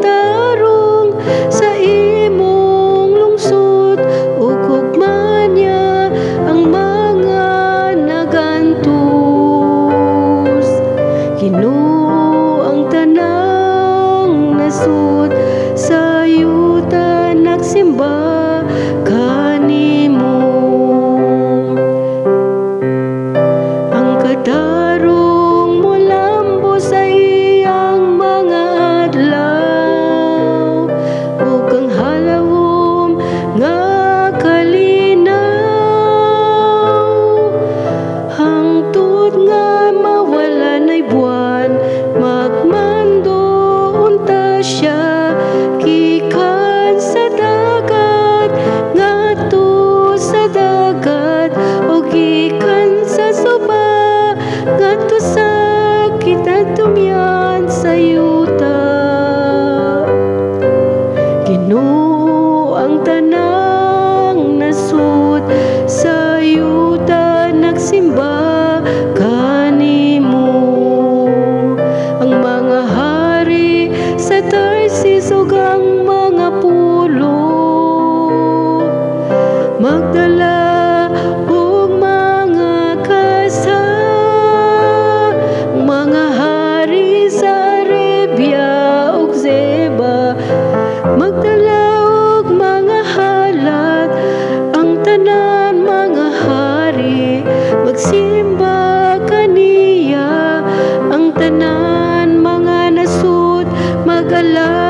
tarong sa imong lungsod, ug hugma niya ang mga nagantos. Ginoo ang tanang nasud, sa yuta nagsimba kanimo. Ang katarong molambo sa iyang mga adlaw, ug ang halawom nga kalinaw, hangtod nga mawalan ay buwan, magmando unta siya gikan sa dagat ngadto sa dagat, o gikan sa suba ngadto sa kinatumyan sa yuta. Ginoo ang tanang nasud, sa yuta nagsimba kanimo. Ang mga hari sa Tarsis ug ang mga pulo, magdala og mga kasa. Mga hari sa Arabia ug Zeba, magdala og mga halat. Ang tanan mga hari magsimba kaniya, ang tanan mga nasud mag-alay